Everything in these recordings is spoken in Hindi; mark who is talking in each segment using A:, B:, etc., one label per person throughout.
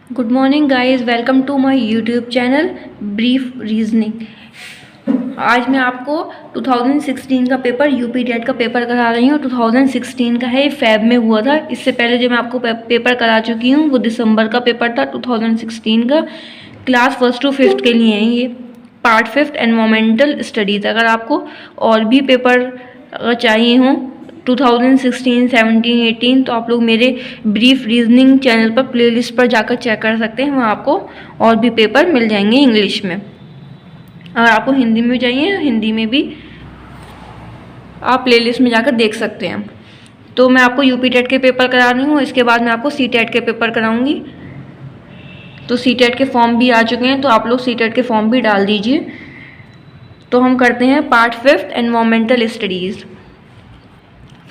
A: Good morning guys, welcome to my YouTube channel brief reasoning. आज मैं आपको 2016 का पेपर यूपी टेट का पेपर करा रही हूँ। 2016 का है, ये फेब में हुआ था। इससे पहले जो मैं आपको पेपर करा चुकी हूँ वो दिसंबर का पेपर था 2016 का। क्लास 1 to 5 के लिए हैं ये। Part 5 environmental studies. अगर आपको और भी पेपर अगर चाहिए हों 2016, 17, 18 तो आप लोग मेरे ब्रीफ रीजनिंग चैनल पर प्लेलिस्ट पर जाकर चेक कर सकते हैं। वहाँ आपको और भी पेपर मिल जाएंगे इंग्लिश में। अगर आपको हिंदी में चाहिए, हिंदी में भी आप प्लेलिस्ट में जाकर देख सकते हैं। तो मैं आपको यूपी टेट के पेपर करा रही हूँ, इसके बाद मैं आपको सी टेट के पेपर कराऊंगी। तो सी टेट के फॉर्म भी आ चुके हैं, तो आप लोग सी टेट के फॉर्म भी डाल दीजिए। तो हम करते हैं पार्ट 5 एनवायरमेंटल स्टडीज़।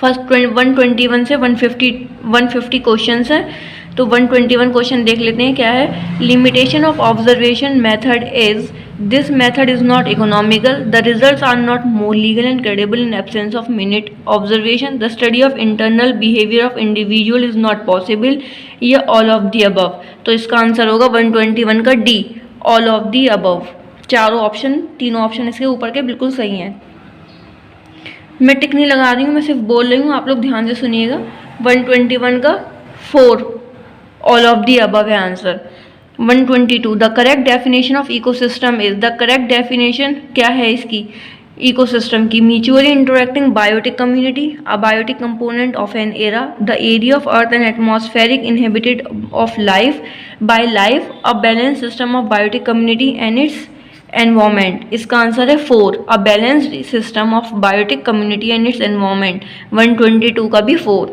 A: फर्स्ट 121 से 150 क्वेश्चन है। तो 121 क्वेश्चन देख लेते हैं क्या है। Limitation of observation method is this method is not economical, the results are not more legal and credible in absence of minute observation, the study of internal behaviour of individual is not possible, या ऑल ऑफ दी अबव। तो इसका आंसर होगा 121 का D, all of the above. चारों ऑप्शन, तीनों ऑप्शन इसके ऊपर के बिल्कुल सही हैं। मैं टिक नहीं लगा रही हूँ, मैं सिर्फ बोल रही हूँ, आप लोग ध्यान से सुनिएगा। 121 का 4, ऑल ऑफ दी अबव है answer. 122 the correct definition of ecosystem is, the correct definition क्या है इसकी इकोसिस्टम की। Mutually interacting biotic community, a biotic component of an area, the area of earth and atmospheric inhabited of life by life, a balance system of biotic community and its environment. इसका आंसर है 4, a balanced system of biotic community and its environment. 122 का भी 4।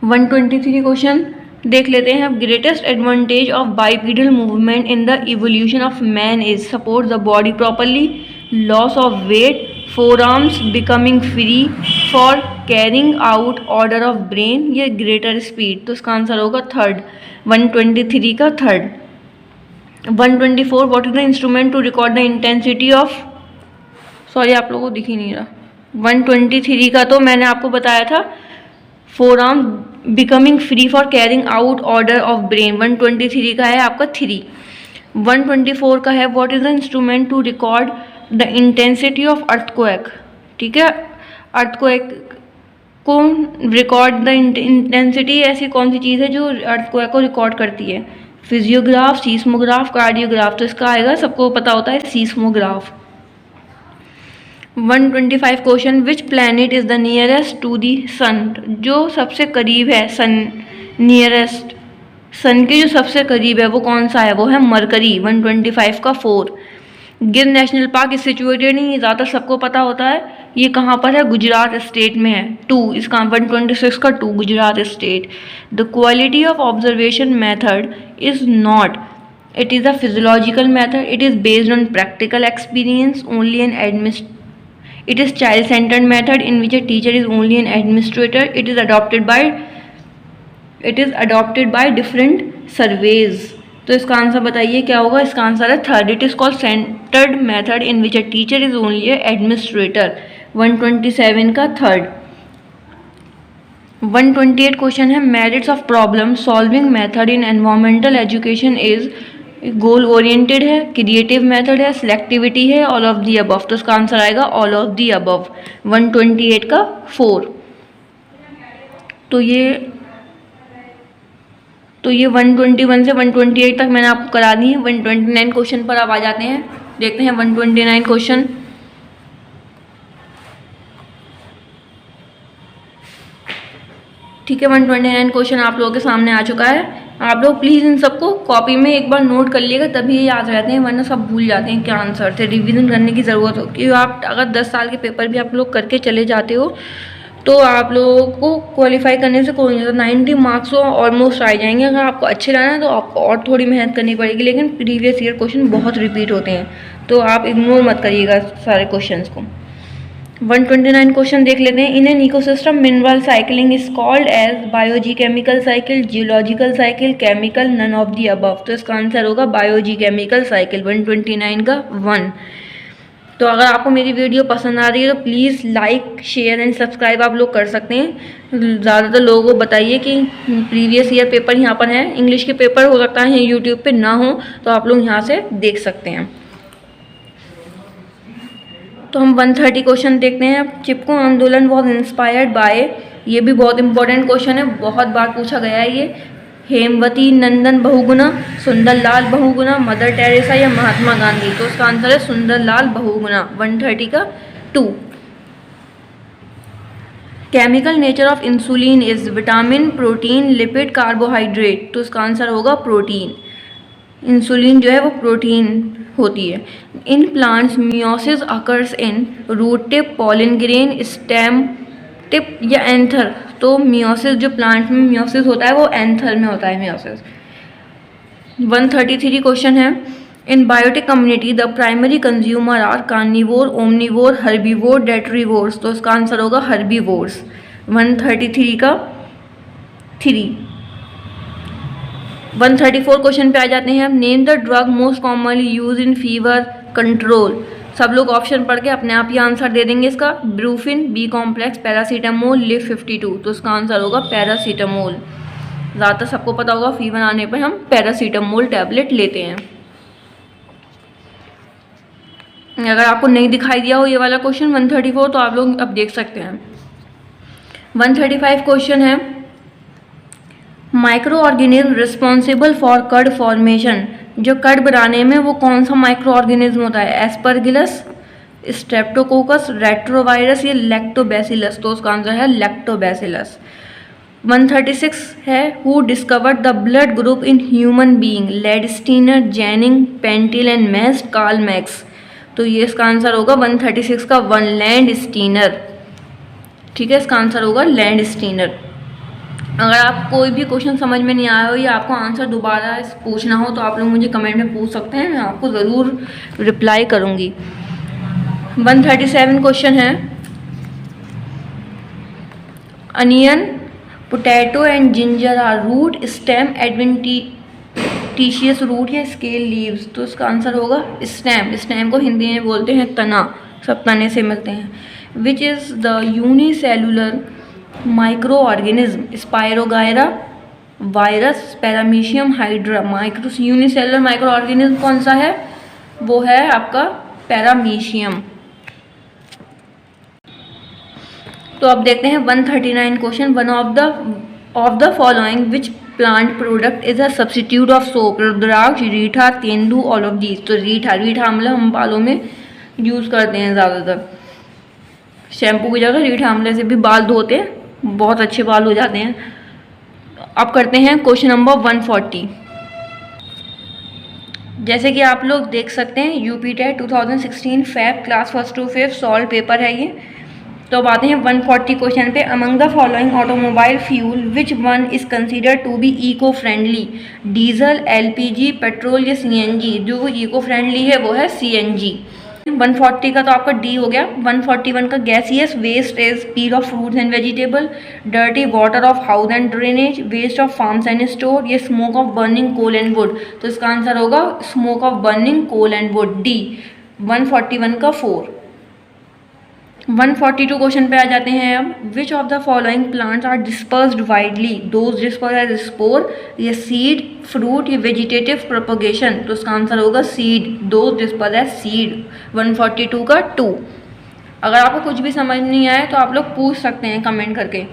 A: 123 क्वेश्चन देख लेते हैं। Greatest advantage of bipedal movement in the evolution of man is support the body properly, loss of weight, fore arms becoming free for carrying out order of brain, ये ग्रेटर स्पीड। तो इसका आंसर होगा 3rd, 123 का 3rd। 124 what is the instrument to record the intensity of, sorry आप लोगों को दिख ही नहीं रहा। 123 का तो मैंने आपको बताया था, forearm becoming free for carrying out order of brain. 123 का है आपका 3। 124 का है what is the instrument to record the intensity of earthquake. ठीक है, अर्थक्वेक को रिकॉर्ड द इंटेंसिटी, ऐसी कौन सी चीज़ है जो अर्थक्वेक को रिकॉर्ड करती है। Physiograph, seismograph, cardiograph. तो इसका आएगा, सबको पता होता है, seismograph. 125 question which planet is the nearest to the sun, जो सबसे करीब है सन, नियरेस्ट सन के जो सबसे करीब है वो कौन सा है, वो है मरकरी। 125 का 4। गिर नेशनल पार्क इज सिचुएटेड, नहीं ज़्यादा सबको पता होता है, ये कहाँ पर है, गुजरात स्टेट में है। 2, इसका 126 का 2, Gujarat state. The quality of observation method is not, it is a physiological method, it is based on practical experience only an administration, it is child centered method in which a teacher is only an administrator, it is adopted by different surveys। तो इसका आंसर बताइए क्या होगा। इसका आंसर है 3rd, it is called centred method in which a teacher is only administrator. 127 का 3rd। 128 क्वेश्चन है merits of problem solving method in environmental education is, goal oriented है, क्रिएटिव मेथड है, सिलेक्टिविटी है, ऑल ऑफ दी अबव। तो इसका आंसर आएगा ऑल ऑफ दी अबव। 128 का 4। तो ये 121 से 128 तक मैंने आपको करा दी है। 129 क्वेश्चन पर अब आ जाते हैं, देखते हैं 129 क्वेश्चन। ठीक है, 129 क्वेश्चन आप लोगों के सामने आ चुका है। आप लोग प्लीज़ इन सबको कॉपी में एक बार नोट कर लिएगा, तभी याद रहते हैं, वरना सब भूल जाते हैं क्या आंसर थे। रिवीजन करने की ज़रूरत हो, क्योंकि आप अगर 10 साल के पेपर भी आप लोग करके चले जाते हो तो आप लोगों को क्वालिफाई करने से कोई नहीं होता। 90 मार्क्स तो ऑलमोस्ट आ जाएंगे। अगर आपको अच्छे लाना है तो आपको और थोड़ी मेहनत करनी पड़ेगी, लेकिन प्रीवियस ईयर क्वेश्चन बहुत रिपीट होते हैं, तो आप इग्नोर मत करिएगा सारे क्वेश्चन को। 129 क्वेश्चन देख लेते हैं। In an ecosystem mineral cycling is called as biogeochemical cycle, geological cycle, chemical, none of the above. तो इसका आंसर होगा बायोजीकेमिकल साइकिल। 129 का 1। तो अगर आपको मेरी वीडियो पसंद आ रही है तो please like share and subscribe आप लोग कर सकते हैं। ज़्यादातर लोगों को बताइए कि प्रीवियस ईयर पेपर यहाँ पर है, इंग्लिश के पेपर हो सकता है यूट्यूब पे ना हो तो आप लोग यहाँ से देख सकते हैं। तो हम 130 क्वेश्चन देखते हैं। अब चिपको आंदोलन वॉज इंस्पायर्ड बाय, ये भी बहुत इंपॉर्टेंट क्वेश्चन है, बहुत बार पूछा गया है ये। हेमवती नंदन बहुगुणा, सुंदरलाल बहुगुणा, मदर टेरेसा या महात्मा गांधी। तो इसका आंसर है सुंदरलाल बहुगुणा। 130 का 2। Chemical nature of insulin is vitamin, protein, lipid, carbohydrate. तो इसका आंसर होगा प्रोटीन। इंसुलिन जो है वो प्रोटीन होती है। In plants meiosis occurs in root tip, pollen grain, stem tip या एंथर। तो मियोसिस जो प्लांट में मियोसिस होता है वो एंथर में होता है मियोसिस। 133 क्वेश्चन है। In biotic community the primary consumer are carnivore, omnivore, herbivore, detritivores. तो इसका आंसर होगा हर्बीवोर्स। 133 का 3। 134 क्वेश्चन पे आ जाते हैं। Name the drug most commonly use in fever control. सब लोग ऑप्शन पढ़ के अपने आप ही आंसर दे देंगे इसका। Brufen, B complex, paracetamol, Liv 52। तो इसका आंसर होगा पैरासीटामोल। ज़्यादातर सबको पता होगा फीवर आने पर हम पैरासीटामोल टैबलेट लेते हैं। अगर आपको नहीं दिखाई दिया हो ये वाला क्वेश्चन 134 तो आप लोग अब देख सकते हैं। 135 क्वेश्चन है। Micro organism responsible for curd formation. जो कर्ड बनाने में वो कौन सा माइक्रो ऑर्गेनिज्म होता है? एस्परगिलस, स्ट्रेप्टोकोकस, रेट्रोवायरस या लैक्टोबैसिलस। तो उसका आंसर है लैक्टोबैसिलस। 136 है। Who discovered the blood group in human being? Landsteiner, Jenning, Pentil and Mest, Karl Max. तो ये इसका आंसर होगा 136 का 1, लैंड स्टीनर। ठीक है, इसका आंसर होगा लैंड स्टीनर। अगर आप कोई भी क्वेश्चन समझ में नहीं आया हो या आपको आंसर दोबारा पूछना हो तो आप लोग मुझे कमेंट में पूछ सकते हैं, मैं आपको ज़रूर रिप्लाई करूँगी। 137 क्वेश्चन है। Onion, potato and ginger are root, stem, adventitious root या स्केल लीव्स। तो इसका आंसर होगा स्टेम। स्टेम को हिंदी में बोलते हैं तना, सब तने से मिलते हैं। Which is the unicellular micro organism? Spirogyra, virus, paramecium, hydra. Unicellular micro organism कौन सा है? वो है आपका पैरामीशियम। तो अब देखते हैं 139 question. One of the following which plant product is a substitute of soap? Rudraksha, reetha, tendu, all of these. तो रीठा मतलब हम बालों में यूज़ करते हैं ज़्यादातर। शैम्पू की जगह रीठा आंवले से भी बाल धोते हैं, बहुत अच्छे बाल हो जाते हैं। अब करते हैं क्वेश्चन नंबर 140। जैसे कि आप लोग देख सकते हैं UP TET 2016 Feb class 1 to 5 solve paper है ये। तो अब आते हैं 140 क्वेश्चन पे। Among the following automobile fuel which one is considered to be eco friendly? Diesel, LPG, petrol या सीएनजी। जो इको फ्रेंडली है वो है सीएनजी। 140 का तो आपका डी हो गया। 141 का gaseous waste is peel of fruits and vegetable, dirty water of house and drainage, waste of farms and store, ये smoke of burning coal and wood. तो इसका आंसर होगा smoke of burning coal and wood, D. 141 का 4। 142 क्वेश्चन पे आ जाते हैं अब। Which of the following plants are dispersed widely? Those disperse as spore या सीड, फ्रूट या वेजिटेटिव प्रोपगेशन। तो इसका आंसर होगा seed, those disperse as seed. 142 का 2। अगर आपको कुछ भी समझ नहीं आए तो आप लोग पूछ सकते हैं कमेंट करके।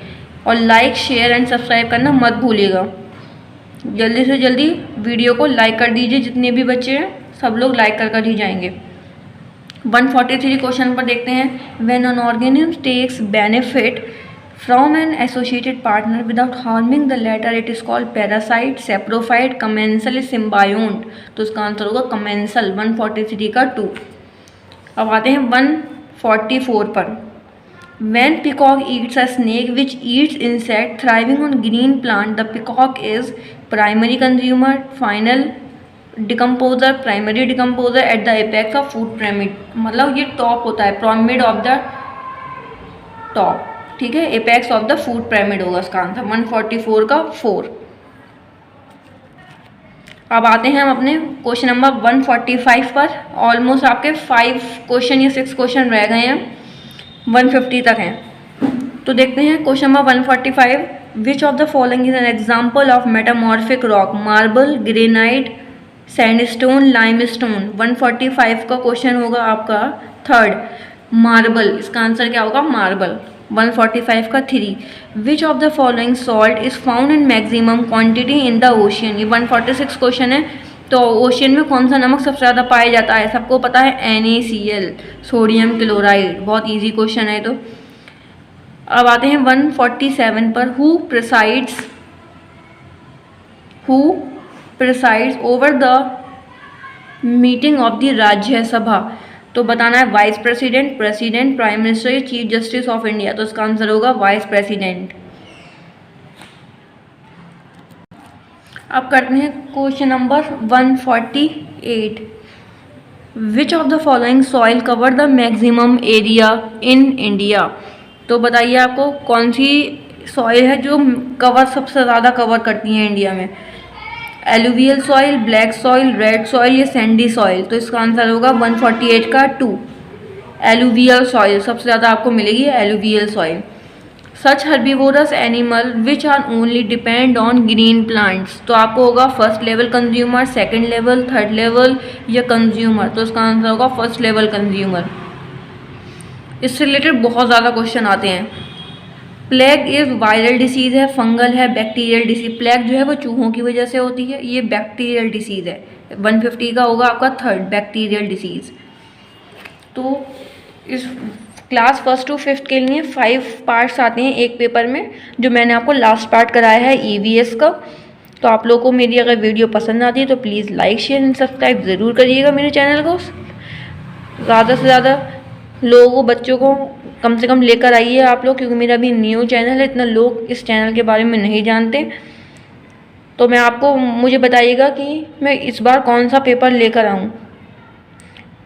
A: और लाइक शेयर एंड सब्सक्राइब करना मत भूलिएगा। जल्दी से जल्दी वीडियो को लाइक कर दीजिए, जितने भी बच्चे हैं सब लोग लाइक कर ही जाएंगे। 143 क्वेश्चन पर देखते हैं। When an organism takes benefit from an associated partner without harming the latter it is called parasite, saprophyte, commensal, symbiont. तो इसका आंसर होगा कमेंसल। 143 का 2। अब आते हैं 144 पर। When peacock eats a snake which eats insect thriving on green plant, the peacock is primary consumer, final decomposer, primary decomposer, at the apex of food pyramid। मतलब ये टॉप होता है, pyramid ऑफ द टॉप, ठीक है, apex of the food pyramid होगा इसका आंसर। 144 का 4। अब आते हैं हम अपने क्वेश्चन नंबर 145 पर। ऑलमोस्ट आपके 5 क्वेश्चन या 6 क्वेश्चन रह गए हैं, 150 तक हैं। तो देखते हैं question number 145। Which of the following is an example of metamorphic rock? Marble, granite, sandstone, limestone. 145 का क्वेश्चन होगा आपका थर्ड, मार्बल। इसका आंसर क्या होगा? मार्बल। 145 का 3, विच of the following salt is found in maximum quantity in the ocean? ये 146 क्वेश्चन है। तो ओशियन में कौन सा नमक सबसे ज़्यादा पाया जाता है? सबको पता है NaCl, सोडियम क्लोराइड। बहुत इजी क्वेश्चन है। तो अब आते हैं 147 पर। Who presides over the meeting of the Rajya Sabha? तो बताना है vice president, president, prime minister या चीफ जस्टिस ऑफ इंडिया। तो इसका आंसर होगा वाइस प्रेसिडेंट। अब करते हैं question number 148। Which of the following soil cover the maximum area in India? तो बताइए आपको कौन सी सॉइल है जो सबसे ज़्यादा कवर करती है इंडिया में? Alluvial soil, black soil, red soil या सैंडी सॉइल? तो इसका आंसर होगा 148 का 2, एलुवियल सॉइल। सबसे ज़्यादा आपको मिलेगी alluvial soil. Such herbivorous animal which are only depend on green plants? तो आपको होगा first level consumer, second level, third level या कंज्यूमर? तो इसका आंसर होगा फर्स्ट लेवल कंज्यूमर। इससे रिलेटेड बहुत ज़्यादा क्वेश्चन आते हैं। प्लेग इज वायरल डिसीज़ है, फंगल है, बैक्टीरियल डिसीज? प्लेग जो है वो चूहों की वजह से होती है, ये बैक्टीरियल डिसीज़ है। 150 का होगा आपका थर्ड, बैक्टीरियल डिसीज़। तो इस क्लास 1 to 5 के लिए 5 पार्ट्स आते हैं एक पेपर में, जो मैंने आपको लास्ट पार्ट कराया है EVS का। तो आप लोगों को मेरी अगर वीडियो पसंद आती है तो please like, share and subscribe ज़रूर करिएगा मेरे चैनल को। ज़्यादा से ज़्यादा लोगों को, बच्चों को कम से कम लेकर आइए आप लोग, क्योंकि मेरा भी न्यू चैनल है, इतना लोग इस चैनल के बारे में नहीं जानते। तो मुझे बताइएगा कि मैं इस बार कौन सा पेपर लेकर आऊँ,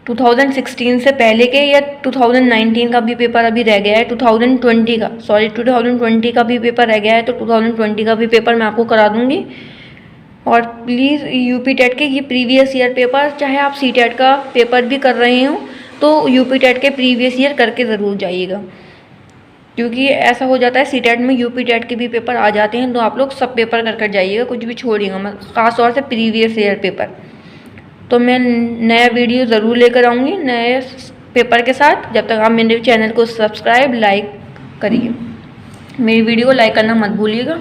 A: 2016 से पहले के या 2019 का भी पेपर अभी रह गया है, 2020 का भी पेपर रह गया है। तो 2020 का भी पेपर मैं आपको करा दूँगी। और प्लीज़ यूपी टेट के ये प्रीवियस ईयर पेपर, चाहे आप CTET का पेपर भी कर रहे हो तो यूपी टेट के प्रीवियस ईयर करके ज़रूर जाइएगा, क्योंकि ऐसा हो जाता है CTET में यूपी टेट के भी पेपर आ जाते हैं। तो आप लोग सब पेपर कर जाइएगा, कुछ भी छोड़िएगा मत, ख़ासतौर से प्रीवियस ईयर पेपर। तो मैं नया वीडियो ज़रूर लेकर आऊँगी नए पेपर के साथ। जब तक आप मेरे चैनल को सब्सक्राइब, लाइक करिए, मेरी वीडियो को लाइक करना मत भूलिएगा।